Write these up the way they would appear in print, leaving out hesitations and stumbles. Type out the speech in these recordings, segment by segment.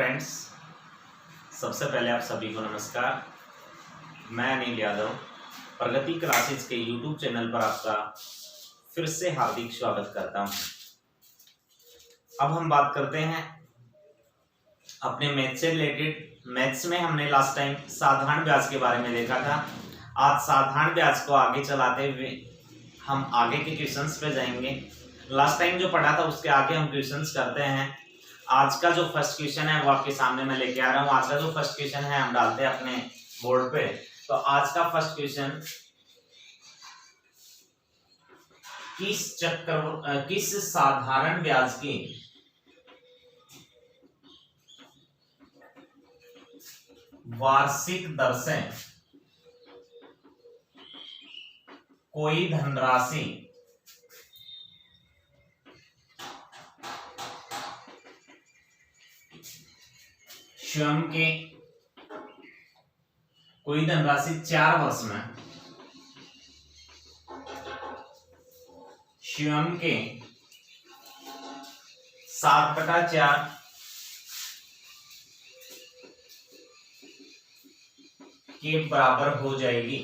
Friends, सबसे पहले आप सभी को नमस्कार। मैं अनिल यादव प्रगति क्लासेज के यूट्यूब चैनल पर आपका फिर से हार्दिक स्वागत करता हूं। अब हम बात करते हैं अपने मैथ से रिलेटेड। मैथ्स में हमने लास्ट टाइम साधारण ब्याज के बारे में देखा था। आज साधारण ब्याज को आगे चलाते हुए हम आगे के क्वेश्चंस पे जाएंगे। लास्ट टाइम जो पढ़ा था उसके आगे हम क्वेश्चंस करते हैं। आज का जो फर्स्ट क्वेश्चन है वो आपके सामने मैं लेके आ रहा हूँ। आज का जो फर्स्ट क्वेश्चन है हम डालते हैं अपने बोर्ड पे। तो आज का फर्स्ट क्वेश्चन, किस साधारण ब्याज की वार्षिक दर से कोई धनराशि स्वयं के 4 वर्ष में स्वयं के 7/4 के बराबर हो जाएगी।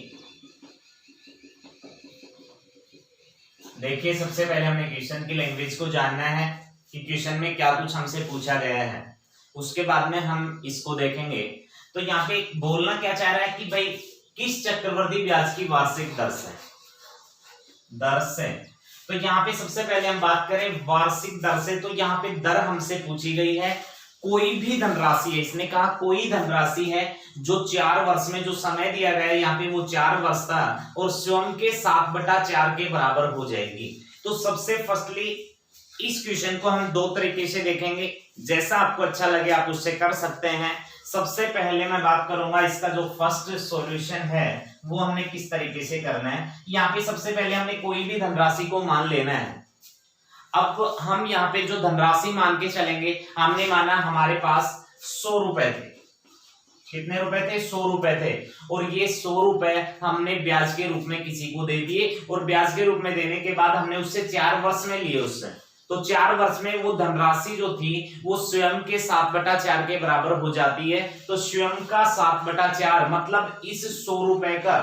देखिए, सबसे पहले हमें क्वेश्चन की लैंग्वेज को जानना है कि क्वेश्चन में क्या कुछ हमसे पूछा गया है। उसके बाद में हम इसको देखेंगे। तो यहाँ पे बोलना क्या चाह रहा है कि भाई किस चक्रवर्ती ब्याज की वार्षिक दर से। तो यहाँ पे सबसे पहले हम बात करें वार्षिक दर से। तो यहाँ पे दर हमसे पूछी गई है, कोई भी धनराशि है। इसने कहा कोई धनराशि है जो 4 वर्ष में जो समय दिया गया है, यहाँ पे वो 4 वर्ष था और स्वयं के 7/4 के बराबर हो जाएगी। तो सबसे फर्स्टली इस क्वेश्चन को हम 2 तरीके से देखेंगे, जैसा आपको अच्छा लगे आप उससे कर सकते हैं। सबसे पहले मैं बात करूंगा इसका जो फर्स्ट सॉल्यूशन है वो हमने किस तरीके से करना है। यहाँ पे सबसे पहले हमने कोई भी धनराशि को मान लेना है। अब हम यहाँ पे जो धनराशि मान के चलेंगे, हमने माना हमारे पास 100 रुपए थे। कितने रुपए थे? 100 रुपए थे। और ये 100 रुपए हमने ब्याज के रूप में किसी को दे दिए और ब्याज के रूप में देने के बाद हमने उससे 4 वर्ष में लिए उससे। तो 4 वर्ष में वो धनराशि जो थी वो स्वयं के 7/4 के बराबर हो जाती है। तो स्वयं का 7/4 मतलब इस 100 रुपए का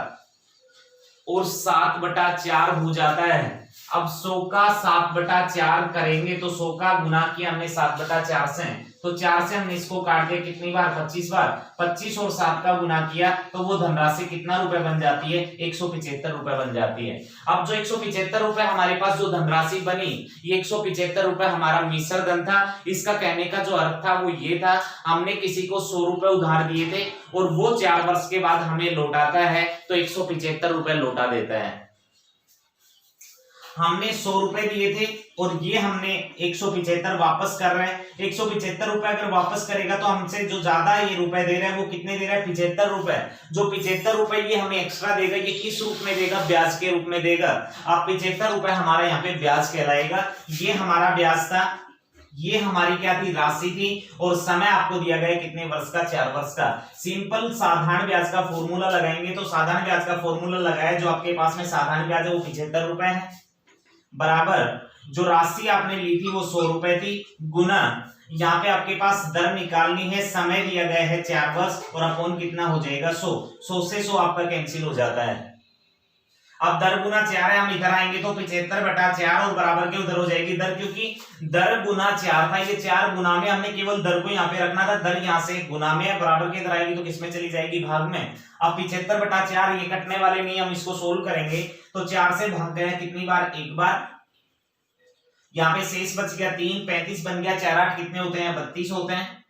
और 7/4 हो जाता है। अब 100 का 7/4 करेंगे तो 100 का गुना किया हमने 7/4 से, तो 4 से हमने इसको काट दिया कितनी बार? 25 बार। 25 और 7 का गुना किया तो वो धनराशि कितना रुपए बन जाती है? 175 रुपए बन जाती है। अब जो 175 रुपए हमारे पास जो धनराशि बनी, ये 175 रुपए हमारा मिश्र धन था। इसका कहने का जो अर्थ था वो ये था, हमने किसी को 100 रुपए उधार दिए थे और वो 4 वर्ष के बाद हमें लौटाता है तो 175 रुपए लौटा देता है। हमने 100 रुपए दिए थे और ये हमने 175 वापस कर रहे हैं। 175 रुपए अगर वापस करेगा तो हमसे जो ज्यादा ये रुपए दे रहा है वो कितने दे रहा है? 75 रुपए। जो 75 रुपए ये हमें एक्स्ट्रा देगा, ये किस रूप में देगा? ब्याज के रूप में देगा। अब 75 रुपए हमारा यहाँ पे ब्याज कहलाएगा। ये हमारा ब्याज था, ये हमारी क्या थी? राशि थी। और समय आपको दिया गया कितने वर्ष का? 4 वर्ष का। सिंपल साधारण ब्याज का फॉर्मूला लगाएंगे तो साधारण ब्याज का फॉर्मूला लगाया, जो आपके पास में साधारण ब्याज है वो 75 रुपए है, बराबर जो राशि आपने ली थी वो 100 रुपए थी, गुना यहाँ पे आपके पास दर निकालनी है, समय दिया गया है 4 वर्ष और अपॉन कितना हो जाएगा? 100। 100 से 100 आपका कैंसिल हो जाता है। अब दर गुना 4 है, हम इधर आएंगे तो 75/4 और बराबर के उधर हो जाएगी दर, क्योंकि दर गुना 4 था। ये 4 गुना में हमने केवल दर को यहाँ पे रखना था। दर यहाँ से गुना में बराबर के इधर आएगी तो किसमें चली जाएगी? भाग में। अब 75/4 ये कटने वाले नहीं, हम इसको सोल्व करेंगे तो 4 से भाग गए कितनी बार? 1 बार। यहाँ पे शेष बच गया 3, 35 बन गया। 4 8 कितने होते हैं? 32 होते हैं।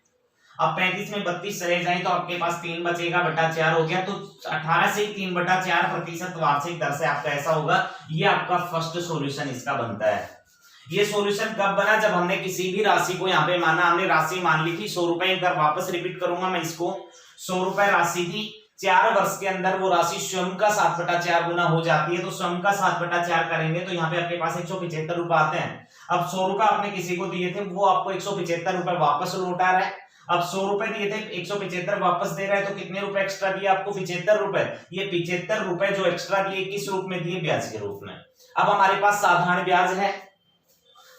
अब 35 में 32 चले जाए तो आपके पास 3 बचेगा, बटा 4 हो गया। तो 18 से 3/4% वार्षिक दर से आपका ऐसा होगा। ये आपका फर्स्ट सॉल्यूशन इसका बनता है। ये सॉल्यूशन कब बना? जब हमने किसी भी राशि को यहाँ पे माना। हमने राशि मान ली थी 100 रुपए। एक बार वापस रिपीट करूंगा मैं इसको। 100 रुपए राशि थी, 4 वर्ष के अंदर वो राशि स्वयं का 7/4 गुना हो जाती है। तो स्वयं का 7/4 करेंगे तो यहाँ पे आपके पास 175 रुपए आते हैं। अब 100 रुपए आपने किसी को दिए थे, वो आपको 175 रुपए वापस लौटा रहा है। अब 100 रुपए दिए थे, 175 वापस दे रहा है, तो कितने रुपए एक्स्ट्रा दिए आपको? 75 रुपए। ये 75 रुपए जो एक्स्ट्रा दिए किस रूप में दिए? ब्याज के रूप में। अब हमारे पास साधारण ब्याज है,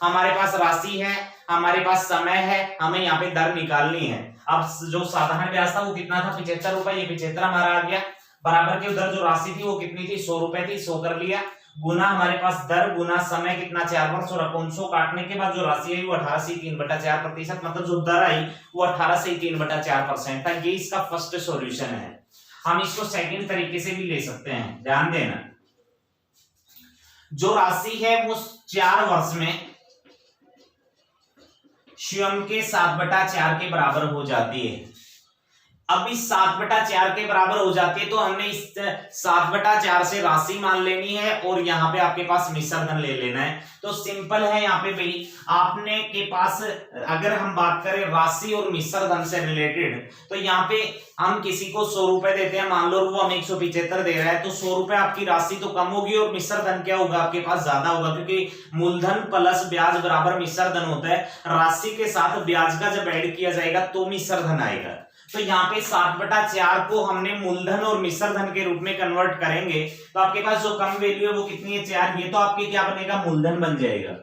हमारे पास राशि है, हमारे पास समय है, हमें यहाँ पे दर निकालनी है। अब जो साधारण ब्याज था वो कितना था 75 रुपए, ये 75 हमारा आ गया, बराबर के उधर जो राशि थी वो कितनी थी 100 रुपए थी, 100 कर लिया, गुना हमारे पास दर गुना समय कितना 4 वर्ष, और अपन 100 काटने के बाद जो राशि आई वो 18 से 3/4%, मतलब जो दर आई वो 18 से 3/4% था। ये इसका फर्स्ट सॉल्यूशन है। हम इसको सेकंड तरीके से भी ले सकते हैं, ध्यान देना। जो राशि है वो 4 वर्ष में स्वयं के 7/4 के बराबर हो जाती है। अब इस 7/4 के बराबर हो जाती है तो हमने इस 7/4 से राशि मान लेनी है और यहाँ पे आपके पास मिश्र धन ले लेना है। तो सिंपल है यहाँ पे भाई, आपने के पास अगर हम बात करें राशि और मिश्र धन से रिलेटेड, तो यहाँ पे हम किसी को 100 रुपए देते हैं, मान लो वो हमें 175 दे रहा है, तो 100 रुपए आपकी राशि तो कम होगी और मिश्र धन क्या होगा आपके पास ज्यादा होगा, क्योंकि मूलधन प्लस ब्याज बराबर मिश्र धन होता है। राशि के साथ ब्याज का जब ऐड किया जाएगा तो मिश्र धन आएगा। तो यहाँ पे 7/4 को हमने मूलधन और मिश्र धन के रूप में कन्वर्ट करेंगे तो आपके पास जो कम वैल्यू है वो कितनी है 4, ये तो आपके क्या बनेगा मूलधन बन जाएगा,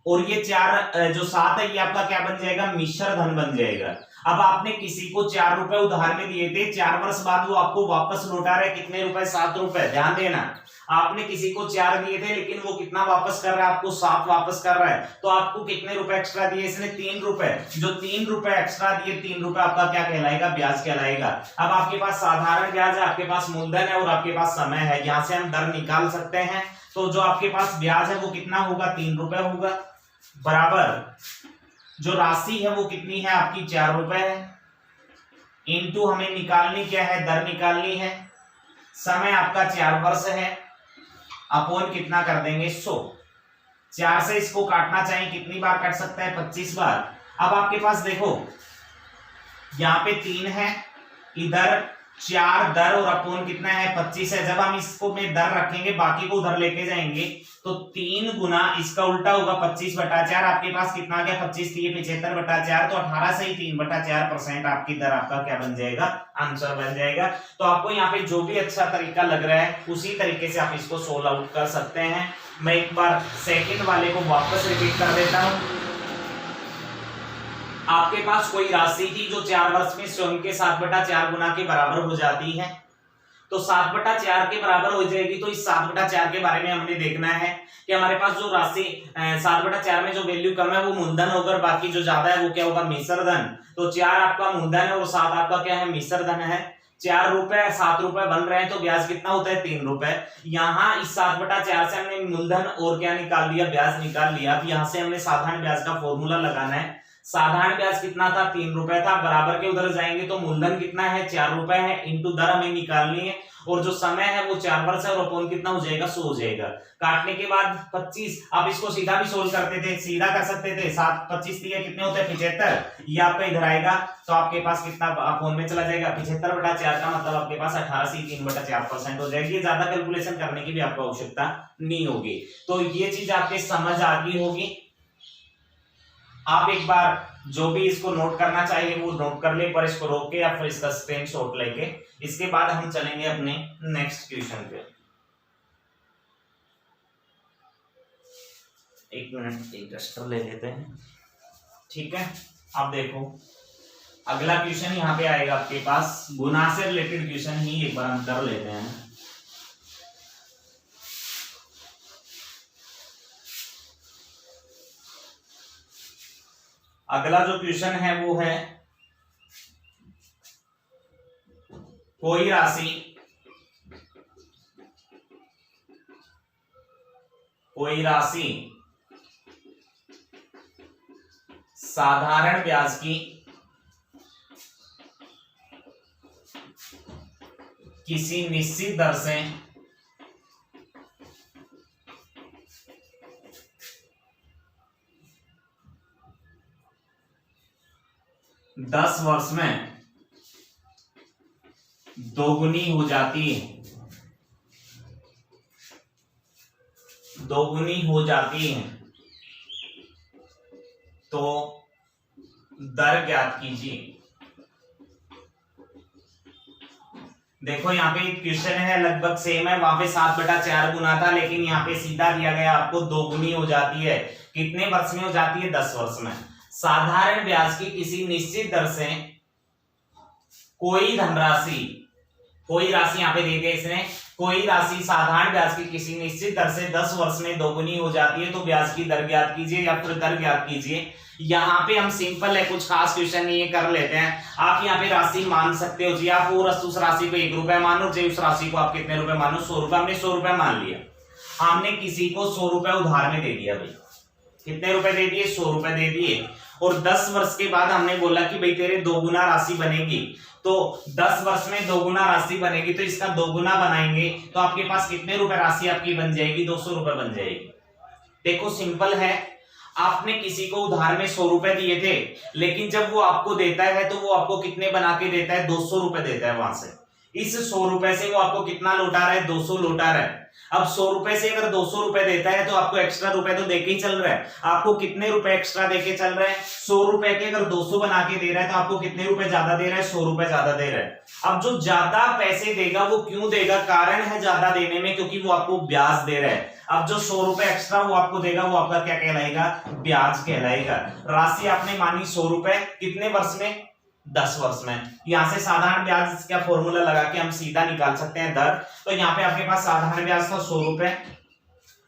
और ये 4 जो 7 है ये आपका क्या बन जाएगा मिश्र धन बन जाएगा। अब आपने किसी को 4 रुपए उधार में दिए थे, 4 वर्ष बाद वो आपको वापस लौटा रहा है कितने रुपए 7 रुपए, ध्यान देना। आपने किसी को 4 दिए थे लेकिन वो कितना वापस कर रहा है आपको 7 वापस कर रहा है, तो आपको कितने रुपए एक्स्ट्रा दिए इसने 3 रुपए, जो 3 रुपए एक्स्ट्रा दिए 3 रुपए आपका क्या कहलाएगा ब्याज कहलाएगा। अब आपके पास साधारण ब्याज है, आपके पास मूलधन है और आपके पास समय है, यहां से हम दर निकाल सकते हैं। तो जो आपके पास ब्याज है वो कितना होगा 3 रुपए होगा, बराबर जो राशि है वो कितनी है आपकी 4 रुपए है, इनटू हमें निकालनी क्या है दर निकालनी है, समय आपका 4 वर्ष है, अपोन कितना कर देंगे 100। 4 से इसको काटना चाहिए, कितनी बार कट सकता है 25 बार। अब आपके पास देखो यहाँ पे 3 है, इधर 4 दर और अपोन कितना है 25 है। जब हम इसको में दर रखेंगे बाकी को उधर लेके जाएंगे तो 3 गुना इसका उल्टा होगा 25/4, आपके पास कितना आ गया 25 थी 75/4, तो 18 से ही 3/4% आपकी दर आपका क्या बन जाएगा आंसर बन जाएगा। तो आपको यहाँ पे जो भी अच्छा तरीका लग रहा है उसी तरीके से आप इसको सोल्व आउट कर सकते हैं। मैं एक बार सेकंड वाले को वापस रिपीट कर देता हूं। आपके पास कोई राशि थी जो 4 वर्ष में स्वयं के 7/4 गुना के बराबर हो जाती है, तो 7/4 के बराबर हो जाएगी। तो इस 7/4 के बारे में हमने देखना है कि हमारे पास जो राशि 7/4 में जो वैल्यू कम है वो मूलधन होगा, बाकी जो ज्यादा है वो क्या होगा मिश्र धन। तो 4 आपका मूलधन है और 7 आपका क्या है मिश्र धन है। 4 रुपए 7 रुपए बन रहे हैं तो ब्याज कितना होता है 3 रुपए। यहाँ इस 7/4 से हमने मूलधन और क्या निकाल लिया ब्याज निकाल लिया। अब यहाँ से हमने साधारण ब्याज का फॉर्मूला लगाना है। साधारण ब्याज कितना था 3 रुपए था, बराबर के उधर जाएंगे तो मूलधन कितना है 4 रुपए है, इंटू दर हमें निकालनी है, और जो समय है वो 4 वर्ष है और अपोन कितना हो जाएगा 100 हो जाएगा। काटने के बाद 25, आप इसको सीधा भी सोल्व करते थे, सीधा कर सकते थे। 7 25 दिए कितने होते हैं 75, ये आपका इधर आएगा तो आपके पास कितना अपोन में चला जाएगा 75/4 का मतलब आपके पास 18 से 3/4% हो जाएगी। ज्यादा कैलकुलेशन करने की भी आपको आवश्यकता नहीं होगी। तो ये चीज आपके समझ आ गई होगी। आप एक बार जो भी इसको नोट करना चाहिए वो नोट कर ले, पर इसको रोक के या फिर इसका स्क्रीनशॉट लेके। इसके बाद हम चलेंगे अपने नेक्स्ट क्वेश्चन पे। एक मिनट एक डस्टर ले लेते हैं, ठीक है। अब देखो अगला क्वेश्चन यहाँ पे आएगा आपके पास, गुना से रिलेटेड क्वेश्चन ही एक बार हम कर लेते हैं। अगला जो क्वेश्चन है वो है कोई राशि साधारण ब्याज की किसी निश्चित दर से दस वर्ष में दोगुनी हो जाती है, तो दर ज्ञात कीजिए। देखो यहाँ पे क्वेश्चन है लगभग सेम है, वहां पे 7/4 गुना था, लेकिन यहाँ पे सीधा दिया गया आपको 2 गुनी हो जाती है। कितने वर्ष में हो जाती है? 10 वर्ष में। साधारण ब्याज की किसी निश्चित दर से कोई धनराशि, कोई राशि यहाँ पे दे दिया इसने, कोई राशि साधारण ब्याज की किसी निश्चित दर से 10 वर्ष में 2 गुनी हो जाती है तो ब्याज की दर ज्ञात कीजिए या फिर दर ज्ञात कीजिए। यहाँ पे हम सिंपल है, कुछ खास क्वेश्चन नहीं है, कर लेते हैं। आप यहाँ पे राशि मान सकते हो जी, आप वो उस राशि को 1 रुपए मानो जी, उस राशि को आप कितने रुपए मानो? 100 रुपए। हमने 100 रुपए मान लिया, हमने किसी को 100 रुपए उधार में दे दिया भाई। कितने रुपए दे दिए? 100 रुपए दे दिए। और 10 वर्ष के बाद हमने बोला कि भाई तेरे 2 गुना राशि बनेगी, तो 10 वर्ष में 2 गुना राशि बनेगी, तो इसका 2 गुना बनाएंगे तो आपके पास कितने रुपए राशि आपकी बन जाएगी? 200 रुपए बन जाएगी। देखो सिंपल है, आपने किसी को उधार में 100 रुपए दिए थे, लेकिन जब वो आपको देता है तो वो आपको कितने बना के देता है? 200 रुपए देता है वहां से। इस 100 रुपए से वो आपको कितना लौटा रहा है? 200 लौटा रहा है। अब 100 रुपए से अगर 200 रुपए देता है तो आपको एक्स्ट्रा रुपए तो देके ही चल रहा है। आपको कितने रुपए एक्स्ट्रा देके चल रहा है? 100 रुपए के अगर 200 बना के दे रहा है तो आपको कितने रुपए ज्यादा दे रहा है? 100 रुपए ज्यादा दे रहा है। अब जो ज्यादा पैसे देगा वो क्यों देगा? कारण है ज्यादा देने में, क्योंकि वो आपको ब्याज दे रहा है। अब जो 100 रुपए एक्स्ट्रा वो आपको देगा वो आपका क्या कहलाएगा? ब्याज कहलाएगा। राशि आपने मानी 100 रुपए, कितने वर्ष में? 10 वर्ष में। यहां से साधारण ब्याज का फॉर्मूला लगा के हम सीधा निकाल सकते हैं दर। तो यहाँ पे आपके पास साधारण ब्याज था 100 रुपए,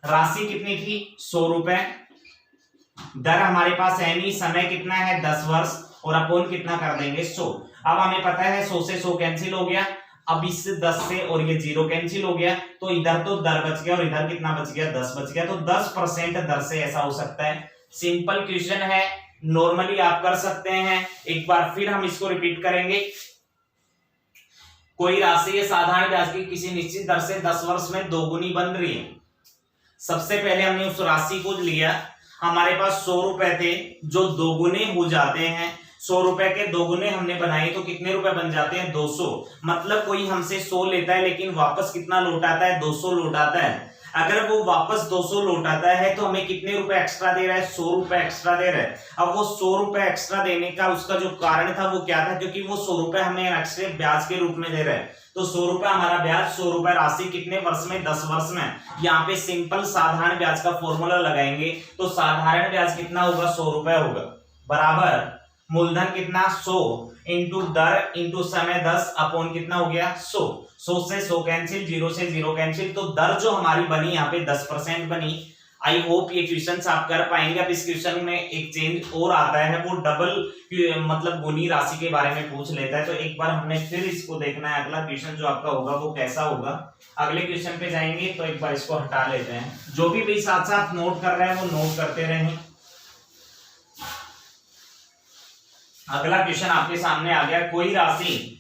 राशि कितनी थी? 100 रुपए, दर हमारे पास है नहीं, समय कितना है? 10 वर्ष, और अपोन कितना कर देंगे? 100। अब हमें पता है 100 से 100 कैंसिल हो गया, अब इस 10 से और ये 0 कैंसिल हो गया, तो इधर तो दर बच गया और इधर कितना बच गया? 10 बच गया। तो 10% दर से ऐसा हो सकता है। सिंपल क्वेश्चन है, नॉर्मली आप कर सकते हैं। एक बार फिर हम इसको रिपीट करेंगे। कोई राशि है साधारण ब्याज की किसी निश्चित दर से 10 वर्ष में 2 गुनी बन रही है। सबसे पहले हमने उस राशि को लिया, हमारे पास 100 रुपए थे जो 2 गुने हो जाते हैं। 100 रुपए के 2 गुने हमने बनाए तो कितने रुपए बन जाते हैं? 200। मतलब कोई हमसे 100 लेता है लेकिन वापस कितना लौटाता है? 200 लौटाता है। अगर वो वापस 200 लौटाता है तो हमें कितने रुपए एक्स्ट्रा दे रहा है? 100 रुपए एक्स्ट्रा दे रहा है। अब वो 100 रुपए एक्स्ट्रा देने का उसका जो कारण था वो क्या था? क्योंकि वो 100 रुपए हमें एक्स्ट्रा ब्याज के रूप में दे रहा है, तो 100 रुपए हमारा ब्याज, 100 रुपए राशि कितने वर्ष में? 10 वर्ष में। यहाँ पे सिंपल साधारण ब्याज का फॉर्मूला लगाएंगे तो साधारण ब्याज कितना होगा? 100 रुपए होगा, बराबर मूलधन कितना? 100 इंटू दर इंटू समय 10 अपॉन कितना हो गया? 100। 100 से 100 कैंसिल, 0 से 0 कैंसिल, तो दर जो हमारी बनी यहाँ पे 10% बनी। आई होप ये क्वेश्चन आप कर पाएंगे। अब इस क्वेश्चन में एक चेंज और आता है, वो डबल मतलब गुनी राशि के बारे में पूछ लेता है। तो एक बार हमने फिर इसको देखना है, अगला क्वेश्चन जो आपका होगा वो कैसा होगा। अगले क्वेश्चन पे जाएंगे तो एक बार इसको हटा लेते हैं। जो भी भाई साथ साथ नोट कर रहे हैं वो नोट करते रहें। अगला क्वेश्चन आपके सामने आ गया, कोई राशि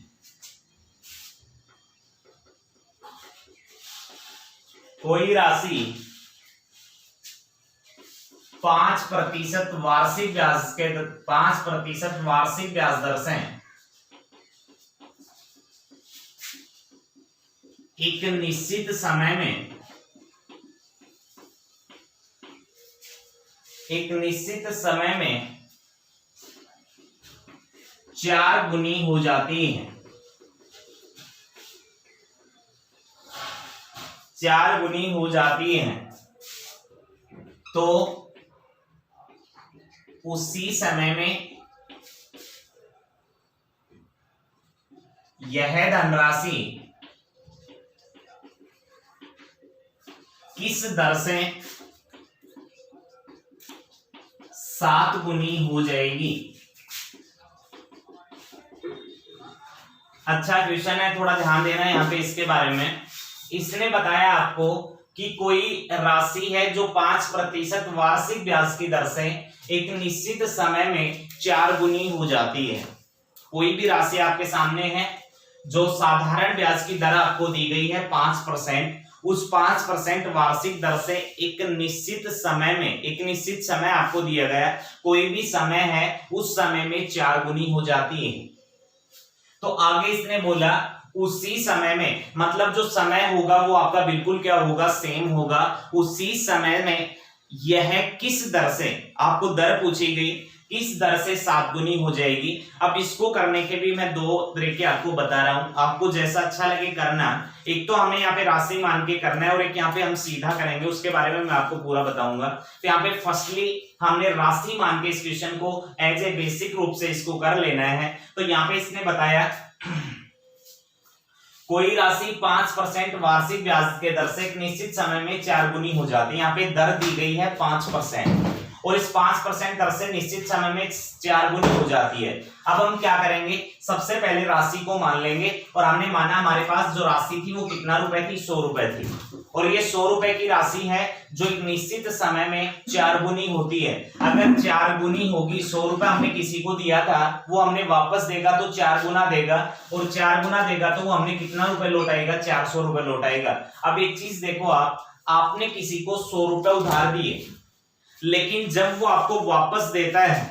5% वार्षिक ब्याज के 5% वार्षिक ब्याज दर से एक निश्चित समय में 4 गुनी हो जाती है। 4 गुनी हो जाती है तो उसी समय में यह धनराशि किस दर से 7 गुनी हो जाएगी? अच्छा क्वेश्चन है, थोड़ा ध्यान देना यहाँ पे इसके बारे में। इसने बताया आपको कि कोई राशि है जो 5% वार्षिक ब्याज की दर से एक निश्चित समय में 4 गुनी हो जाती है। कोई भी राशि आपके सामने है जो साधारण ब्याज की दर आपको दी गई है 5%, उस 5% वार्षिक दर से एक निश्चित समय आपको दिया गया, कोई भी समय है उस समय में 4 गुनी हो जाती है। तो आगे इसने बोला उसी समय में, मतलब जो समय होगा वो आपका बिल्कुल क्या होगा? सेम होगा। उसी समय में यह किस दर से, आपको दर पूछी गई, किस दर से 7 गुनी हो जाएगी। अब इसको करने के भी मैं दो तरीके आपको बता रहा हूं, आपको जैसा अच्छा लगे करना। एक तो हमें यहाँ पे राशि मान के करना है और एक यहाँ पे हम सीधा करेंगे, उसके बारे में मैं आपको पूरा बताऊंगा। तो यहाँ पे फर्स्टली हमने राशि मान के इस क्वेश्चन को एज ए बेसिक रूप से इसको कर लेना है। तो यहाँ पे इसने बताया कोई राशि 5% वार्षिक ब्याज के दर से एक निश्चित समय में 4 गुनी हो जाती है। यहाँ पे दर दी गई है 5% और इस 5% दर से निश्चित समय में 4 गुनी हो जाती है। अब हम क्या करेंगे, सबसे पहले राशि को मान लेंगे और हमने माना हमारे पास जो राशि थी वो कितना रुपए थी, 100 रुपए थी और ये 100 रुपए की राशि है जो एक निश्चित समय में 4 गुनी होती है। अगर 4 गुनी होगी, 100 रुपए हमने किसी को दिया था वो हमने वापस देगा तो 4 गुना देगा और 4 गुना देगा तो वो हमने कितना रुपए लौटाएगा, 400 रुपए लौटाएगा। अब एक चीज देखो, आपने किसी को 100 रुपए उधार दिए, लेकिन जब वो आपको वापस देता है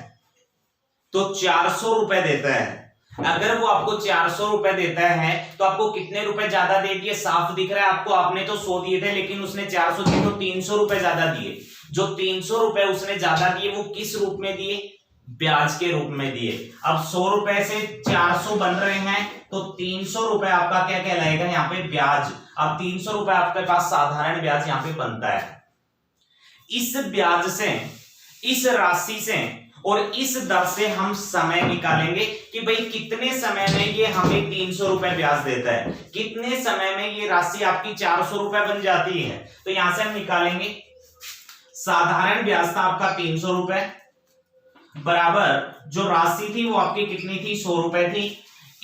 तो 400 रुपए देता है। अगर वो आपको 400 रुपए देता है तो आपको कितने रुपए ज्यादा दे दिए, साफ दिख रहा है आपको। आपने तो 100 दिए थे लेकिन उसने 400 दिए तो 300 रुपए ज्यादा दिए। जो 300 रुपए उसने ज्यादा दिए वो किस रूप में दिए, ब्याज के रूप में दिए। अब 100 रुपए से 400 बन रहे हैं तो 300 रुपए आपका क्या कहलाएगा, यहाँ पे ब्याज। अब 300 रुपए आपके पास साधारण ब्याज यहाँ पे बनता है। इस ब्याज से, इस राशि से और इस दर से हम समय निकालेंगे कि भाई कितने समय में ये हमें 300 रुपए ब्याज देता है, कितने समय में ये राशि आपकी 400 रुपए बन जाती है। तो यहां से हम निकालेंगे, साधारण ब्याज था आपका 300 रुपए बराबर जो राशि थी वो आपकी कितनी थी, 100 रुपए थी,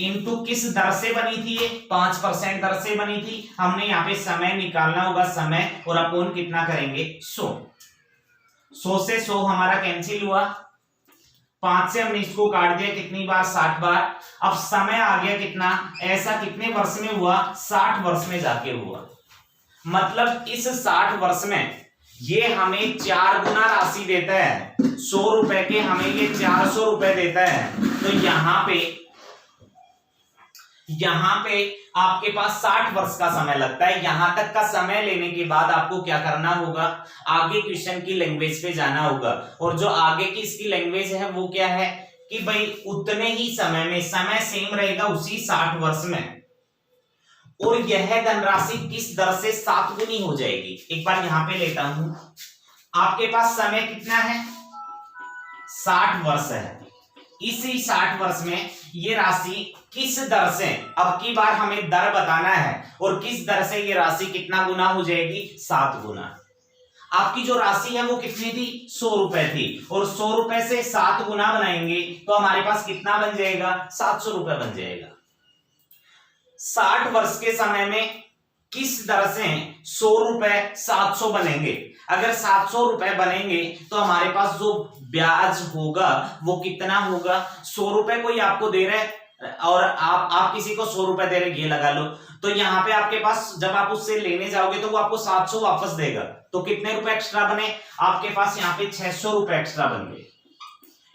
इनटू किस दर से बनी थी, ये 5% दर से बनी थी। हमने यहाँ पे समय निकालना होगा, समय और अपन कितना करेंगे, 100 से 100 हमारा कैंसिल हुआ, 5 से हमने इसको काट दिया कितनी बार, 60 बार। अब समय आ गया कितना, ऐसा कितने वर्ष में हुआ, 60 वर्ष में जाके हुआ। मतलब इस 60 वर्ष में ये हमें 4 गुना राशि देता है, 100 रुपए के हमें ये 400 रुपए देता है। तो यहां पे आपके पास 60 वर्ष का समय लगता है। यहां तक का समय लेने के बाद आपको क्या करना होगा, आगे क्वेश्चन की लैंग्वेज पे जाना होगा। और जो आगे की इसकी लैंग्वेज है वो क्या है कि भाई उतने ही समय में, समय सेम रहेगा उसी 60 वर्ष में, और यह धनराशि किस दर से 7 गुनी हो जाएगी। एक बार यहां पे लेता हूं, आपके पास समय कितना है, 60 वर्ष है। इसी 60 वर्ष में ये राशि किस दर से, अब की बार हमें दर बताना है, और किस दर से ये राशि कितना गुना हो जाएगी, 7 गुना। आपकी जो राशि है वो कितनी थी, 100 रुपए थी, और 100 रुपए से 7 गुना बनाएंगे तो हमारे पास कितना बन जाएगा, 700 रुपए बन जाएगा। 60 वर्ष के समय में किस दर से 100 रुपए 700 बनेंगे। अगर 700 रुपए बनेंगे तो हमारे पास जो ब्याज होगा वो कितना होगा, 100 रुपए कोई आपको दे रहे और आप किसी को 100 रुपए दे रहे, ये लगा लो। तो यहाँ पे आपके पास जब आप उससे लेने जाओगे तो वो आपको 700 वापस देगा, तो कितने रुपए एक्स्ट्रा बने, आपके पास यहाँ पे 600 रुपए एक्स्ट्रा बन गए।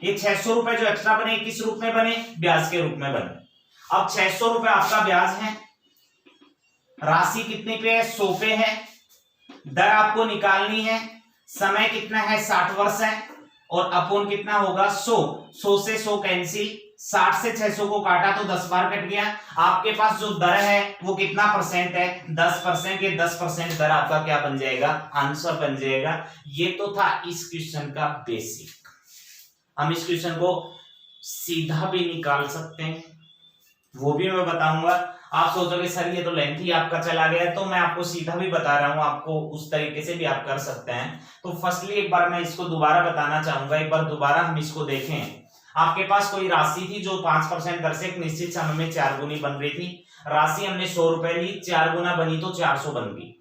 ये 600 रुपए जो एक्स्ट्रा बने किस रूप में बने, ब्याज के रूप में बने। अब 600 रुपए आपका ब्याज है, राशि कितने पे है, 100 पे है, दर आपको निकालनी है, समय कितना है, 60 वर्ष है, और अपोन कितना होगा, 100 से 100 कैंसिल, 60 से 600 को काटा तो 10 बार कट गया। आपके पास जो दर है वो कितना परसेंट है, 10%। ये 10% दर आपका क्या बन जाएगा, आंसर बन जाएगा। ये तो था इस क्वेश्चन का बेसिक। हम इस क्वेश्चन को सीधा भी निकाल सकते हैं, वो भी मैं बताऊंगा। आप सोचोगे सर ये तो लेंथी आपका चला गया, तो मैं आपको सीधा भी बता रहा हूं, आपको उस तरीके से भी आप कर सकते हैं। तो फर्स्टली एक बार मैं इसको दोबारा बताना चाहूंगा, एक बार दोबारा हम इसको देखें। आपके पास कोई राशि थी जो 5% दर से एक निश्चित समय में 4 गुनी बन रही थी। राशि हमने 100 रुपए ली, 4 गुना बनी तो 400 बन गई।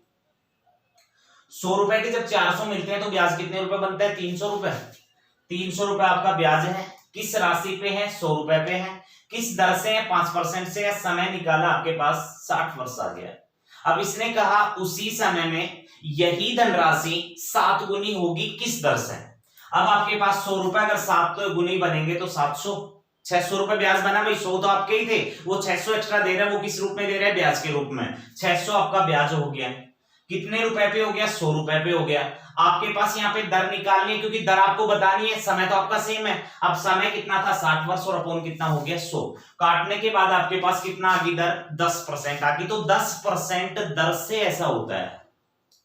100 रुपए के जब 400 मिलते हैं तो ब्याज कितने रुपए बनता है, 300 रुपए। 300 रुपए आपका ब्याज है, किस राशि पे है, 100 रुपए पे है, किस दर से है, 5% से, या समय निकाला आपके पास 60 वर्ष आ गया। अब इसने कहा उसी समय में यही धनराशि 7 गुनी होगी, किस दर से। अब आपके पास 100 रुपए अगर 7 गुनी बनेंगे तो 700, 600 रुपए ब्याज बना भाई, 100 तो आपके ही थे, वो 600 एक्स्ट्रा दे रहा है, वो किस रूप में दे रहा है, ब्याज के रूप में। 600 आपका ब्याज हो गया। कितने रुपए पे हो गया, 100 रुपए पे हो गया। आपके पास यहाँ पे दर निकालनी है, क्योंकि दर आपको बतानी है, समय तो आपका सेम है। अब समय कितना था 60 वर्ष और अपॉन कितना हो गया 100, काटने के बाद आपके पास कितना आ गई दर 10% आ गई। तो 10% दर से ऐसा होता है,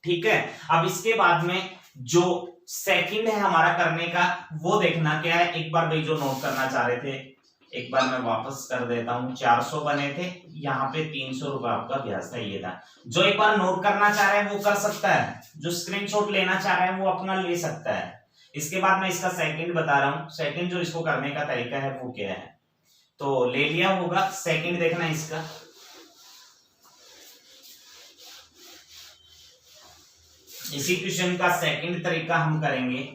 ठीक है। अब इसके बाद में जो सेकंड है हमारा करने का वो देखना क्या है, एक बार भाई जो नोट करना चाह रहे थे एक बार मैं वापस कर देता हूं। 400 बने थे, यहाँ पे 300 रुपए आपका ब्याज था, ये था। जो एक बार नोट करना चाह रहे हैं वो कर सकता है, जो स्क्रीनशॉट लेना चाह रहे हैं वो अपना ले सकता है। इसके बाद मैं इसका सेकंड बता रहा हूं, सेकंड जो इसको करने का तरीका है वो क्या है। तो ले लिया होगा, सेकंड देखना इसका। इसी क्वेश्चन का सेकंड तरीका हम करेंगे।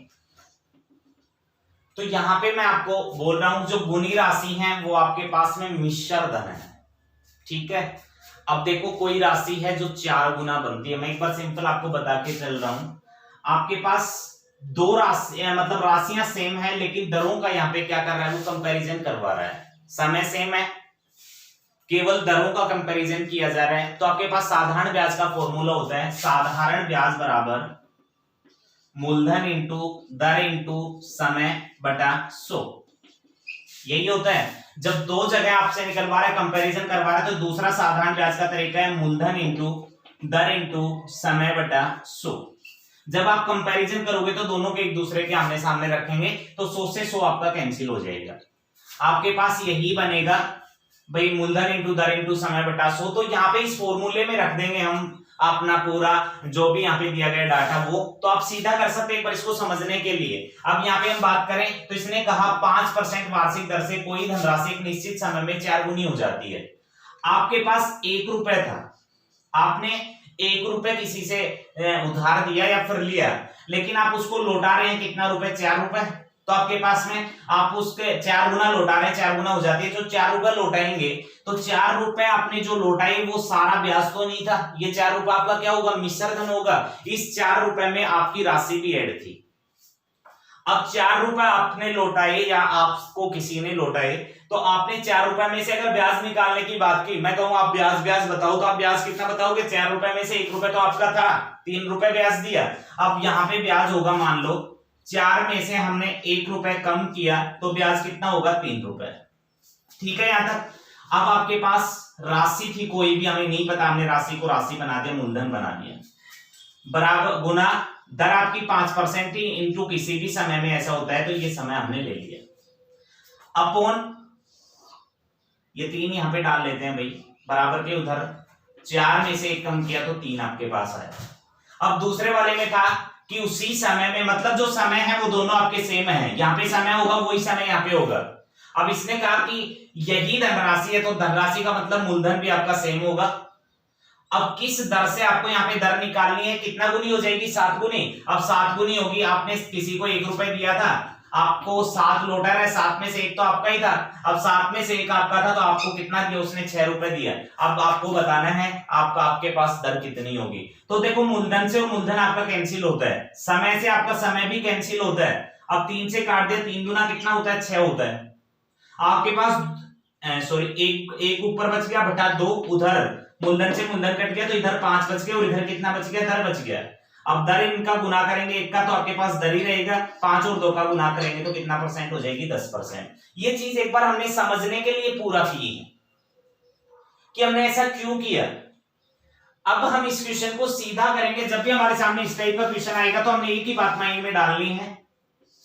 तो यहां पे मैं आपको बोल रहा हूं जो गुणी राशि है वो आपके पास में मिश्र धन है, ठीक है। अब देखो कोई राशि है जो 4 गुना बनती है, मैं एक बार सिंपल आपको बता के चल रहा हूं। आपके पास दो राशि मतलब राशियां सेम है, लेकिन दरों का यहाँ पे क्या कर रहा है वो कंपैरिजन करवा रहा है। समय सेम है, केवल दरों का कंपैरिजन किया जा रहा है। तो आपके पास साधारण ब्याज का फॉर्मूला होता है, साधारण ब्याज बराबर मूलधन इंटू दर इंटू समय बटा 100। यही होता है। जब दो जगह आपसे निकलवा रहा है, कंपैरिजन करवा रहा है, तो दूसरा साधारण ब्याज का तरीका है मूलधन इंटू दर इंटू समय बटा 100। जब आप कंपैरिजन करोगे तो दोनों के एक दूसरे के आमने सामने रखेंगे, तो 100 से 100 आपका कैंसिल हो जाएगा। आपके पास यही बनेगा भाई मूलधन इंटू दर इंटू समय बटा 100। तो यहाँ पे इस फॉर्मूले में रख देंगे हम अपना पूरा जो भी यहाँ पे दिया गया डाटा वो, तो आप सीधा कर सकते हैं एक बार इसको समझने के लिए। अब यहाँ पे हम बात करें तो इसने कहा 5% वार्षिक दर से कोई धनराशि एक निश्चित समय में 4 गुनी हो जाती है। आपके पास 1 रुपए था, आपने 1 रुपए किसी से उधार दिया या फिर लिया, लेकिन आप उसको लौटा रहे हैं कितना रुपए, 4 रुपए। तो आपके पास में आप उसके 4 गुना लौटा रहे हैं, 4 गुना हो जाती है। जो 4 रुपए लौटाएंगे तो 4 रुपए आपने जो लौटाई वो सारा ब्याज तो नहीं था, ये 4 रुपए आपका क्या होगा, मिश्र धन होगा। इस 4 रुपए में आपकी राशि भी ऐड थी। अब 4 रुपए आपने लौटाए या आपको किसी ने लौटाए, तो आपने 4 रुपए में से अगर ब्याज निकालने की बात की, मैं कहूं आप ब्याज बताओ, तो आप ब्याज कितना बताओगे, 4 रुपए में से 1 रुपए तो आपका था, 3 रुपए ब्याज दिया। अब यहाँ पे ब्याज होगा, मान लो 4 में से हमने 1 रुपए कम किया तो ब्याज कितना होगा, 3 रुपए, ठीक है यहां तक। अब आपके पास राशि थी कोई भी, हमें नहीं पता, हमने राशि को राशि बना दिया, मूलधन बना दिया, बराबर गुना दर आपकी 5% ही इंटू किसी भी समय में ऐसा होता है, तो ये समय हमने ले लिया, अपॉन ये 3 यहां पे डाल लेते हैं भाई, बराबर के उधर 4 में से 1 कम किया तो 3 आपके पास आया। अब दूसरे वाले में था कि उसी समय में, मतलब जो समय है वो दोनों आपके सेम है, यहाँ पे समय होगा वही समय यहाँ पे होगा। अब इसने कहा कि यही धनराशि है, तो धनराशि का मतलब मूलधन भी आपका सेम होगा। अब किस दर से आपको यहाँ पे दर निकालनी है, कितना गुनी हो जाएगी, 7 गुनी। अब 7 गुनी होगी, आपने किसी को 1 रुपए दिया था, आपको 7 लौटा रहा है, 7 में से 1 तो आपका ही था। अब 7 में से 1 आपका था, तो आपको कितना दिया, उसने 6 रुपए दिया। अब आपको बताना है आपके पास दर कितनी होगी। तो देखो मूलधन से और मूलधन आपका कैंसिल होता है, समय से आपका समय भी कैंसिल होता है। अब 3 से काट दिया, 3 गुना कितना होता है, 6 होता है। आपके पास एक ऊपर बच गया बटा 2, उधर मूलधन से मूलधन कट गया तो इधर 5 बच गया और इधर कितना बच गया, दर बच गया। अब दर इनका गुना करेंगे, 1 का तो आपके पास दर ही रहेगा, 5 और 2 का गुना करेंगे तो कितना परसेंट हो जाएगी, 10%। ये चीज एक बार हमने समझने के लिए पूरा की है कि हमने ऐसा क्यों किया। अब हम इस क्वेश्चन को सीधा करेंगे, जब भी हमारे सामने इस टाइप का क्वेश्चन आएगा तो हमने एक ही बात माइंड में डालनी है,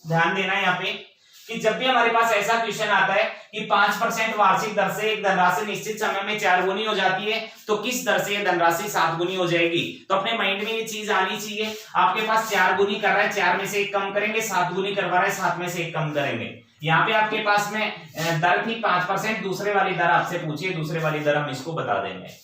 ध्यान देना है यहाँ पे कि जब भी हमारे पास ऐसा क्वेश्चन आता है कि 5% वार्षिक दर से एक धनराशि निश्चित समय में 4 गुनी हो जाती है, तो किस दर से ये धनराशि 7 गुनी हो जाएगी। तो अपने माइंड में ये चीज आनी चाहिए। आपके पास 4 गुनी कर रहा है, 4 में से 1 कम करेंगे, 7 गुनी करवा रहा है, 7 में से 1 कम करेंगे। यहाँ पे आपके पास में दर थी 5%, दूसरे वाली दर आपसे पूछिए, दूसरे वाली दर हम इसको बता देंगे।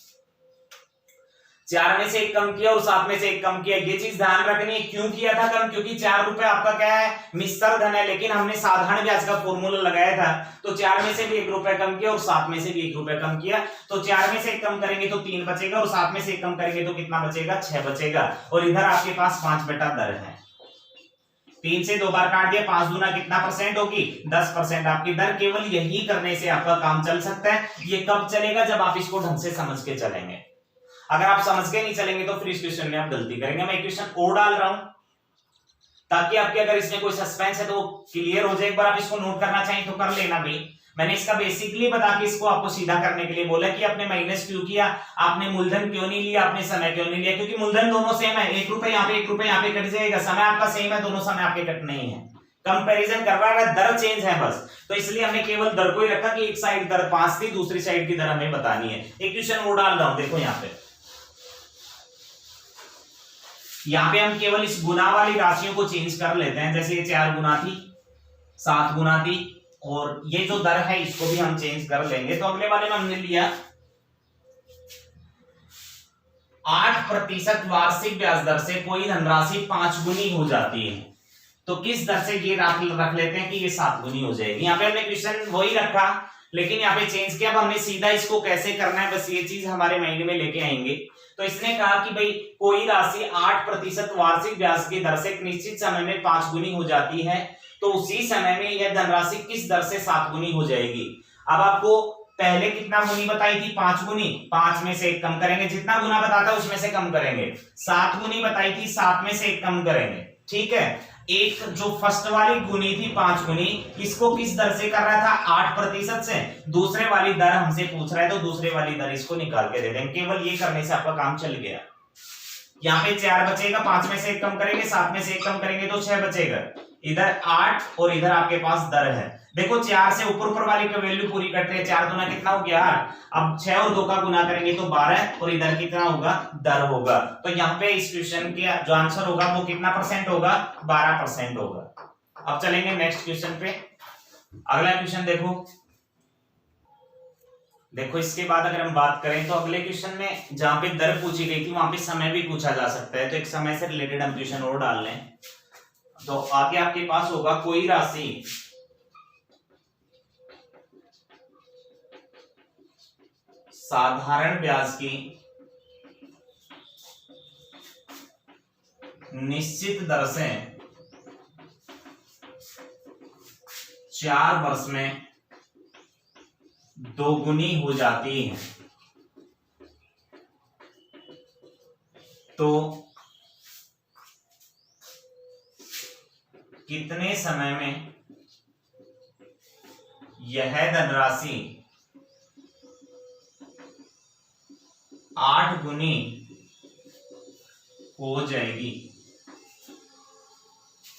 4 में से 1 कम किया और 7 में से 1 कम किया, ये चीज ध्यान रखनी है। क्यों किया था कम, क्योंकि 4 रुपए आपका क्या है, मिश्र धन है, लेकिन हमने साधारण ब्याज का फॉर्मूला लगाया था, तो 4 में से भी 1 रुपए कम किया और 7 में से भी 1 रुपए कम किया। तो 4 में से 1 कम करेंगे तो 3 बचेगा और 7 में से 1 कम करेंगे तो कितना बचेगा, 6 बचेगा। और इधर आपके पास 5 बटा दर है, 3 से 2 बार काट दिया, 5 गुना कितना परसेंट होगी, 10% आपकी दर। केवल यही करने से आपका काम चल सकता है। ये कब चलेगा, जब आप इसको ढंग से समझ के चलेंगे। अगर आप समझ के नहीं चलेंगे तो फिर इस क्वेश्चन में आप गलती करेंगे। मैं क्वेश्चन और डाल रहा हूं ताकि आपके अगर इसमें कोई सस्पेंस है तो वो क्लियर हो जाए। एक बार आप इसको नोट करना चाहिए तो कर लेना भाई। मैंने इसका बेसिकली बता के इसको आपको सीधा करने के लिए बोला कि आपने माइनस क्यों किया, आपने मूलधन क्यों नहीं लिया, आपने समय क्यों नहीं लिया, क्योंकि मूलधन दोनों सेम है, 1 रुपए यहाँ पे 1 रुपए यहाँ पे कट जाएगा, समय आपका सेम है, दोनों समय आपके कट नहीं है, कंपैरिजन करवा रहा है, दर चेंज है बस। तो इसलिए हमने केवल दर को ही रखा कि एक साइड दर 5 थी, दूसरी साइड की दर हमें बतानी है। एक क्वेश्चन वो डाल रहा हूं, देखो यहाँ पे हम केवल इस गुना वाली राशियों को चेंज कर लेते हैं। जैसे ये 4 गुना थी, 7 गुना थी, और ये जो दर है इसको भी हम चेंज कर लेंगे। तो अगले वाले में हमने लिया 8% वार्षिक ब्याज दर से कोई धनराशि 5 गुनी हो जाती है, तो किस दर से ये रख लेते हैं कि ये 7 गुनी हो जाएगी। यहाँ पे हमने क्वेश्चन वही रखा लेकिन यहाँ पे चेंज किया। अब हमने सीधा इसको कैसे करना है बस ये चीज हमारे माइंड में लेके आएंगे। तो इसने कहा कि भाई कोई राशि 8% वार्षिक ब्याज की दर से एक निश्चित समय में 5 गुनी हो जाती है, तो उसी समय में यह धनराशि किस दर से 7 गुनी हो जाएगी। अब आपको पहले कितना गुनी बताई थी, 5 गुनी, 5 में से 1 कम करेंगे, जितना गुना बताता है उसमें से कम करेंगे। 7 गुनी बताई थी, 7 में से 1 कम करेंगे, ठीक है। एक जो फर्स्ट वाली गुनी थी 5 गुनी, इसको किस दर से कर रहा था, 8% से, दूसरे वाली दर हमसे पूछ रहा है तो दूसरे वाली दर इसको निकाल के दे देंगे। केवल ये करने से आपका काम चल गया। यहाँ पे 4 बचेगा, 5 में से 1 कम करेंगे, 7 में से 1 कम करेंगे तो 6 बचेगा, इधर 8 और इधर आपके पास दर है। देखो 4 से ऊपर वाली का वैल्यू पूरी करते हैं, 4 गुना कितना हो गया 8, अब 6 और 2 का गुना करेंगे तो 12, और इधर कितना होगा, दर होगा। तो यहाँ पे इस क्वेश्चन के जो आंसर होगा वो कितना परसेंट होगा, 12% होगा। अब चलेंगे नेक्स्ट क्वेश्चन पे। अगला क्वेश्चन देखो इसके बाद अगर हम बात करें तो अगले क्वेश्चन में जहां पे दर पूछी गई थी वहां पे समय भी पूछा जा सकता है, तो एक समय से रिलेटेड हम क्वेश्चन और डाल लें। तो आगे आपके पास होगा कोई राशि साधारण ब्याज की निश्चित दर से 4 वर्ष में 2 गुनी हो जाती है, तो कितने समय में यह धनराशि 8 गुनी हो जाएगी।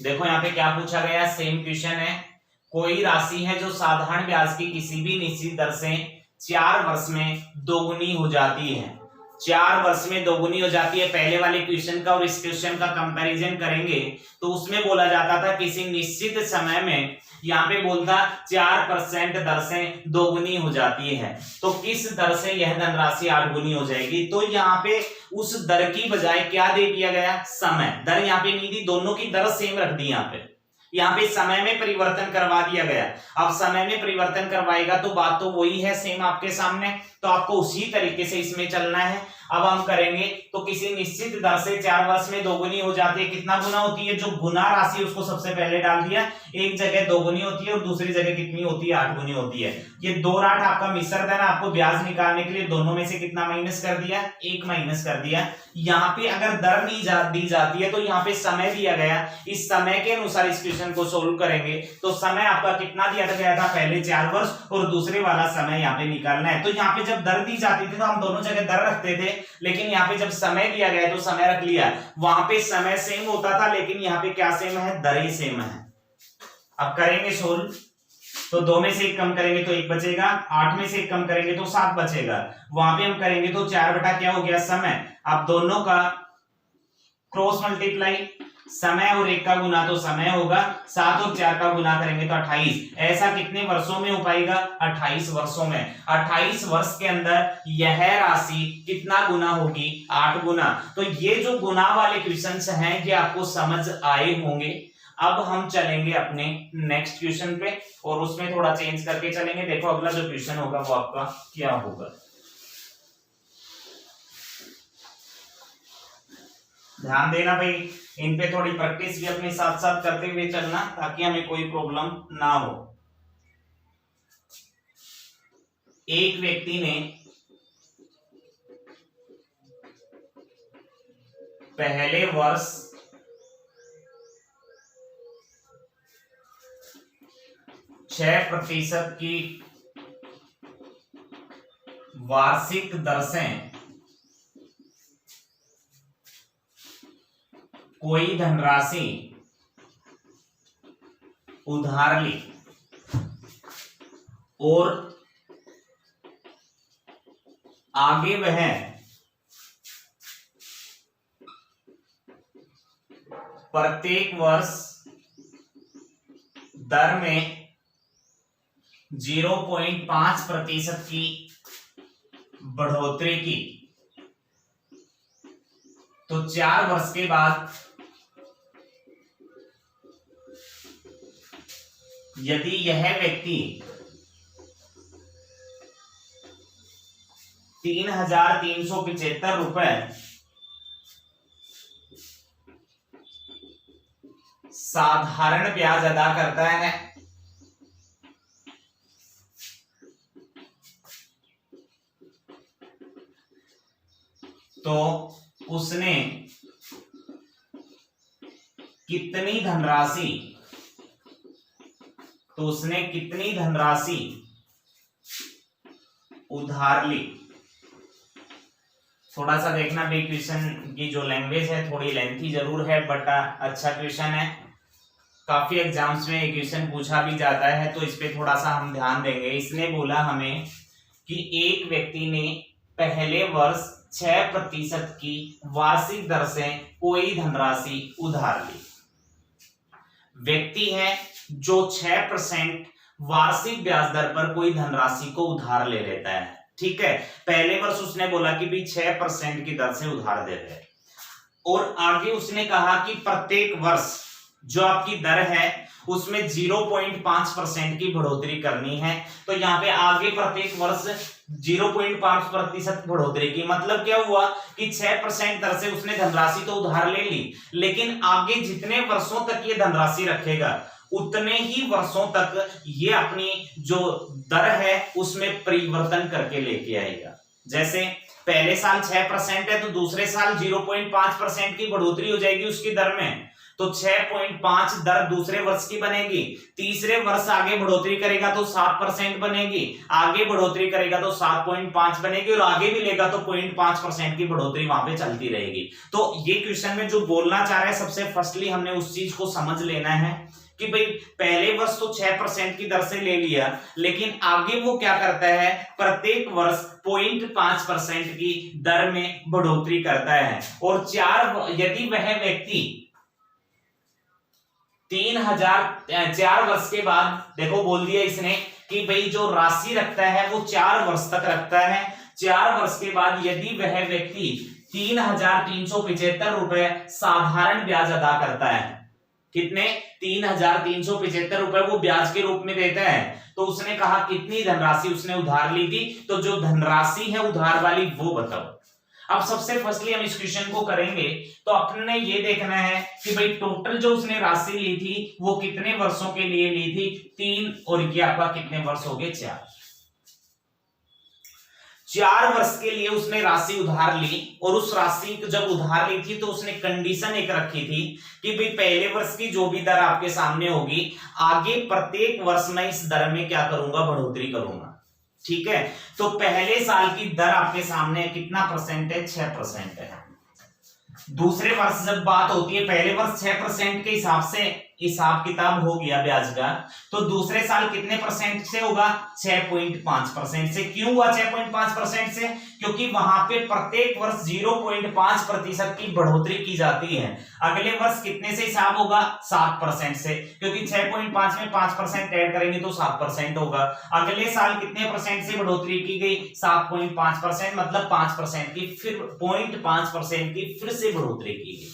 देखो यहां पे क्या पूछा गया, सेम क्वेश्चन है। कोई राशि है जो साधारण ब्याज की किसी भी निश्चित दर से 4 वर्ष में 2 गुनी हो जाती है, 4 वर्ष में 2 गुनी हो जाती है। पहले वाले क्वेश्चन का और इस क्वेश्चन का कंपैरिजन करेंगे तो उसमें बोला जाता था किसी निश्चित समय में, यहाँ पे बोलता 4% दर से 2 गुनी हो जाती है, तो किस दर से यह धनराशि 8 गुनी हो जाएगी। तो यहाँ पे उस दर की बजाय क्या दे दिया गया, समय। दर यहाँ पे नहीं दी, दोनों की दर सेम रख दी। यहाँ पे समय में परिवर्तन करवा दिया गया। अब समय में परिवर्तन करवाएगा तो बात तो वही है सेम आपके सामने, तो आपको उसी तरीके से इसमें चलना है। अब हम करेंगे तो किसी निश्चित दर से 4 वर्ष में 2 गुनी हो जाती है। कितना गुना होती है, जो गुना राशि उसको सबसे पहले डाल दिया, एक जगह 2 गुनी होती है और दूसरी जगह कितनी होती है, 8 गुनी होती है। ये 2 और 8 आपका मिश्र धन, आपको ब्याज निकालने के लिए दोनों में से कितना माइनस कर दिया, 1 माइनस कर दिया। यहाँ पे अगर दर दी जाती है तो यहाँ पे समय दिया गया, इस समय के अनुसार इस क्वेश्चन को सोल्व करेंगे तो समय आपका कितना दिया गया था, पहले 4 वर्ष और दूसरे वाला समय यहाँ पे निकालना है। तो यहाँ पे जब दर दी जाती थी तो हम दोनों जगह दर रखते थे, लेकिन यहाँ पे जब समय दिया गया तो समय रख लिया। वहां पे समय सेम होता था लेकिन यहाँ पे क्या सेम है, दर ही सेम है। अब करेंगे सोल्व तो 2 में से 1 कम करेंगे तो 1 बचेगा, 8 में से 1 कम करेंगे तो 7 बचेगा। वहां पे हम करेंगे तो 4 बटा क्या हो गया, समय। अब दोनों का क्रॉस मल्टीप्लाई, समय और 1 का गुना तो समय होगा, 7 और 4 का गुना करेंगे तो 28। ऐसा कितने वर्षों में हो पाएगा, 28 वर्षों में। 28 वर्ष के अंदर यह राशि कितना गुना होगी, 8 गुना। तो ये जो गुना वाले क्वेश्चंस हैं ये आपको समझ आए होंगे। अब हम चलेंगे अपने नेक्स्ट क्वेश्चन पे और उसमें थोड़ा चेंज करके चलेंगे। देखो अगला जो क्वेश्चन होगा वो आपका क्या होगा, ध्यान देना भाई, इन पे थोड़ी प्रैक्टिस भी अपने साथ साथ करते हुए चलना ताकि हमें कोई प्रॉब्लम ना हो। एक व्यक्ति ने पहले वर्ष 6% की वार्षिक दर से कोई धनराशि उधार ली और आगे वह प्रत्येक वर्ष दर में 0.5% की बढ़ोतरी की, तो 4 वर्ष के बाद यदि यह व्यक्ति 3,375 रुपए साधारण ब्याज अदा करता है, तो उसने कितनी धनराशि उधार ली। थोड़ा सा देखना भी, क्वेश्चन की जो लैंग्वेज है थोड़ी लेंथी जरूर है, बट अच्छा क्वेश्चन है। काफी एग्जाम्स में क्वेश्चन पूछा भी जाता है, तो इस पे थोड़ा सा हम ध्यान देंगे। इसने बोला हमें कि एक व्यक्ति ने पहले वर्ष 6% की वार्षिक दर से कोई धनराशि उधार ली। व्यक्ति है जो 6% वार्षिक ब्याज दर पर कोई धनराशि को उधार ले लेता है, ठीक है। पहले वर्ष उसने बोला कि भाई 6% की दर से उधार दे रहे, और आगे उसने कहा कि प्रत्येक वर्ष जो आपकी दर है उसमें 0.5% की बढ़ोतरी करनी है। तो यहाँ पे आगे प्रत्येक वर्ष 0.5% बढ़ोतरी की, मतलब क्या हुआ कि 6% दर से उसने धनराशि तो उधार ले ली, लेकिन आगे जितने वर्षों तक ये धनराशि रखेगा उतने ही वर्षों तक ये अपनी जो दर है उसमें परिवर्तन करके लेके आएगा। जैसे पहले साल 6% है तो दूसरे साल 0.5% की बढ़ोतरी हो जाएगी उसकी दर में, तो 6.5 दर दूसरे वर्ष की बनेगी। तीसरे वर्ष आगे बढ़ोतरी करेगा तो 7% बनेगी, आगे बढ़ोतरी करेगा तो 7.5 बनेगी, और आगे भी लेगा तो 0.5% की बढ़ोतरी वहां पे चलती रहेगी। तो ये क्वेश्चन में जो बोलना चाह रहे हैं, सबसे फर्स्टली हमने उस चीज को समझ लेना है कि भाई पहले वर्ष तो 6% की दर से ले लिया, लेकिन आगे वो क्या करता है, प्रत्येक वर्ष 0.5% की दर में बढ़ोतरी करता है। और यदि वह व्यक्ति 4 वर्ष के बाद, देखो बोल दिया इसने कि भाई जो राशि रखता है वो 4 वर्ष तक रखता है। 4 वर्ष के बाद यदि वह व्यक्ति 3,375 रुपए साधारण ब्याज अदा करता है, कितने 3,375 रुपए वो ब्याज के रूप में देता है, तो उसने कहा कितनी धनराशि उसने उधार ली थी, तो जो धनराशि है उधार वाली वो बताओ। अब सबसे फर्स्टली हम इस क्वेश्चन को करेंगे, तो अपने ये देखना है कि भाई टोटल जो उसने राशि ली थी वो कितने वर्षों के लिए ली थी, 3, और ये आपका कितने वर्ष हो गए, 4 वर्ष के लिए उसने राशि उधार ली। और उस राशि जब उधार ली थी तो उसने कंडीशन एक रखी थी कि भाई पहले वर्ष की जो भी दर आपके सामने होगी, आगे प्रत्येक वर्ष में इस दर में क्या करूंगा, बढ़ोतरी करूंगा, ठीक है। तो पहले साल की दर आपके सामने कितना परसेंट है, 6% है। दूसरे वर्ष जब बात होती है, पहले वर्ष 6% के हिसाब से हिसाब किताब हो गया ब्याज का, तो दूसरे साल कितने परसेंट से होगा, 6.5% से। क्यों हुआ 6.5% से, क्योंकि वहां पे प्रत्येक वर्ष 0.5% की बढ़ोतरी की जाती है। अगले वर्ष कितने से हिसाब होगा, 7% से, क्योंकि 6.5 में 5% ऐड करेंगे तो 7% होगा। अगले साल कितने परसेंट से बढ़ोतरी की गई, 7.5%, मतलब 5% की, फिर 0.5% की फिर से बढ़ोतरी की गई।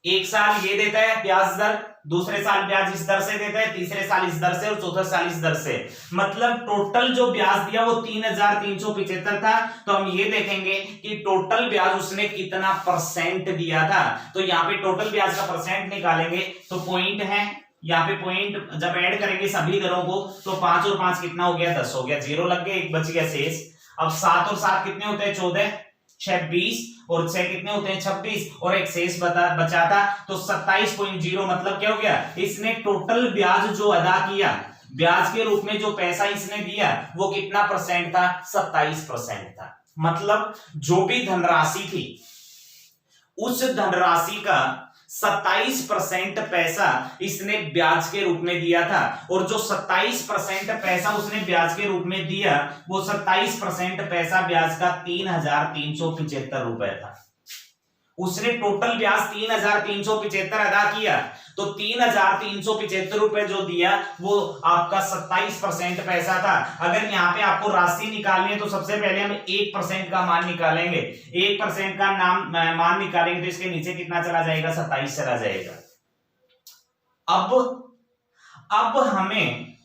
एक साल ये देता है ब्याज दर, दूसरे साल ब्याज इस दर से देता है, तीसरे साल इस दर से, और चौथे साल इस दर से। मतलब टोटल जो ब्याज दिया वो 3,375 था। तो हम ये देखेंगे कि टोटल ब्याज उसने कितना परसेंट दिया था। तो यहाँ पे टोटल ब्याज का परसेंट निकालेंगे तो पॉइंट है, यहाँ पे पॉइंट जब ऐड करेंगे सभी दरों को तो 5 और 5 कितना हो गया, 10 हो गया, 0 लग गया, 1 बच गया शेष। अब 7 और 7 कितने होते हैं, 14, 26 और 6 कितने होते हैं 26 और एक शेष बचा था तो 27.0 मतलब क्या हो गया, इसने टोटल ब्याज जो अदा किया, ब्याज के रूप में जो पैसा इसने दिया वो कितना परसेंट था, 27% था। मतलब जो भी धनराशि थी उस धनराशि का 27% पैसा इसने ब्याज के रूप में दिया था और जो 27% पैसा उसने ब्याज के रूप में दिया वो 27% पैसा ब्याज का 3,375 रुपए था। उसने टोटल ब्याज 3,375 अदा किया तो 3,375 रुपए जो दिया वो आपका 27% पैसा था। अगर यहाँ पे आपको राशि निकालनी है तो सबसे पहले हम 1% का मान निकालेंगे, 1% का मान निकालेंगे तो इसके नीचे कितना चला जाएगा, 27 चला जाएगा। अब हमें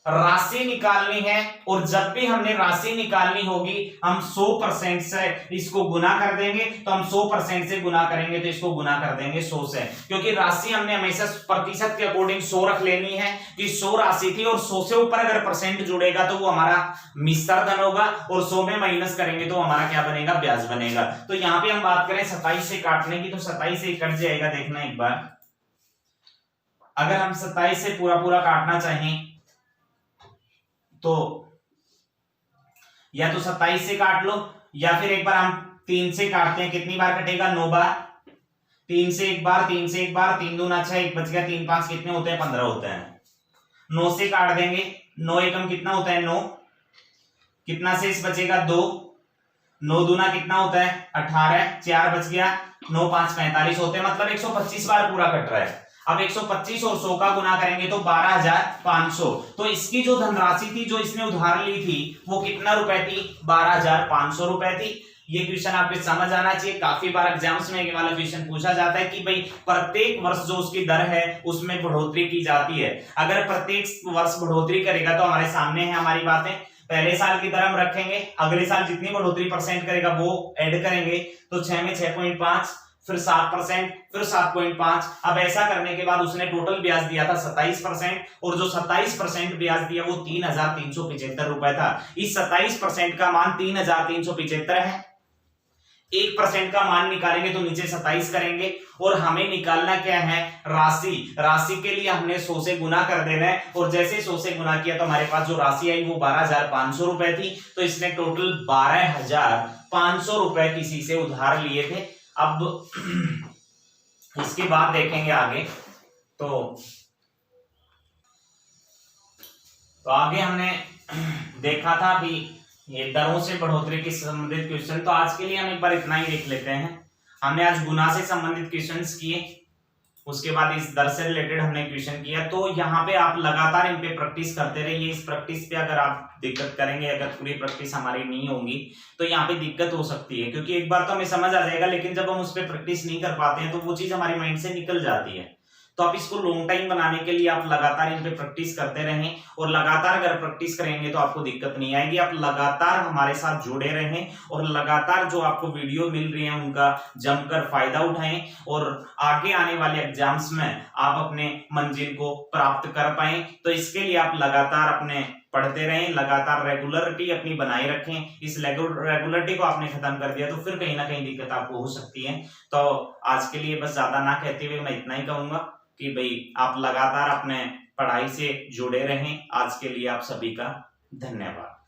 राशि निकालनी है और जब भी हमने राशि निकालनी होगी हम 100% से इसको गुना कर देंगे, तो हम 100% से गुना करेंगे तो इसको गुना कर देंगे 100 से, क्योंकि राशि हमने हमेशा प्रतिशत के अकॉर्डिंग 100 रख लेनी है कि 100 राशि थी और 100 से ऊपर अगर परसेंट जुड़ेगा तो वो हमारा मिश्र धन होगा और 100 में माइनस करेंगे तो हमारा क्या बनेगा, ब्याज बनेगा। तो यहाँ पे हम बात करें 27 से काटने की तो 27 से कट जाएगा, देखना एक बार। अगर हम 27 से पूरा काटना चाहें तो या तो 27 से काट लो या फिर एक बार हम 3 से काटते हैं, कितनी बार कटेगा, 9 बार। 3 से एक बार, 3 से एक बार, 3 दूना 6, 1 बच गया, 3 5 कितने होते हैं, 15 होते हैं। 9 से काट देंगे, 9 एकम कितना होता है, 9, कितना शेष बचेगा, 2, 9 दूना कितना होता है, 18, 4 बच गया, 9 5 45 होते हैं, मतलब 125 बार पूरा कट रहा है। अब 125 और 100 का गुना करेंगे तो 12,500। तो इसकी जो धनराशि थी जो इसने उधार ली थी वो कितना रुपए थी, 12,500 रुपए थी। ये क्वेश्चन आपके समझ आना चाहिए, काफी बार एग्जाम्स में ये वाला क्वेश्चन पूछा जाता है कि भाई प्रत्येक वर्ष जो उसकी दर है उसमें बढ़ोतरी की जाती है। अगर प्रत्येक वर्ष बढ़ोतरी करेगा तो हमारे सामने है हमारी बातें, पहले साल की दर हम रखेंगे, अगले साल जितनी बढ़ोतरी परसेंट करेगा वो ऐड करेंगे, तो 6 में 6.5, फिर 7%, फिर 7.5। अब ऐसा करने के बाद उसने टोटल ब्याज दिया था 27% और जो 27% ब्याज दिया वो 3,375 रुपए था। इस 27% का मान 3,375 है। 1% का मान निकालेंगे तो नीचे 27 करेंगे और हमें निकालना क्या है, राशि के लिए हमने 100 से गुना कर देना है और जैसे 100 से गुना किया तो हमारे पास जो राशि आई वो 12,500 रुपए थी। तो इसने टोटल 12,500 रुपए किसी से उधार लिए थे। अब इसके बाद देखेंगे आगे, तो आगे हमने देखा था भी ये दरों से बढ़ोतरी के संबंधित क्वेश्चन। तो आज के लिए हम एक बार इतना ही देख लेते हैं। हमने आज गुना से संबंधित क्वेश्चंस किए, उसके बाद इस दर से रिलेटेड हमने क्वेश्चन किया। तो यहाँ पे आप लगातार इन पे प्रैक्टिस करते रहिए। इस प्रैक्टिस पे अगर आप दिक्कत करेंगे, अगर पूरी प्रैक्टिस हमारी नहीं होगी तो यहाँ पे दिक्कत हो सकती है, क्योंकि एक बार तो हमें समझ आ जाएगा लेकिन जब हम उस पर प्रैक्टिस नहीं कर पाते हैं तो वो चीज हमारे माइंड से निकल जाती है। तो आप इसको लॉन्ग टाइम बनाने के लिए आप लगातार इन पे प्रैक्टिस करते रहें और लगातार अगर प्रैक्टिस करेंगे तो आपको दिक्कत नहीं आएगी। आप लगातार हमारे साथ जुड़े रहें और लगातार जो आपको वीडियो मिल रही है उनका जमकर फायदा उठाएं और आगे आने वाले एग्जाम्स में आप अपने मंजिल को प्राप्त कर पाएं। तो इसके लिए आप लगातार अपने पढ़ते रहें, लगातार रेगुलरिटी अपनी बनाए रखें। इस रेगुलरिटी को आपने खत्म कर दिया तो फिर कहीं ना कहीं दिक्कत आपको हो सकती है। तो आज के लिए बस ज्यादा ना कहते हुए मैं इतना ही कहूंगा कि भाई आप लगातार अपने पढ़ाई से जुड़े रहें। आज के लिए आप सभी का धन्यवाद।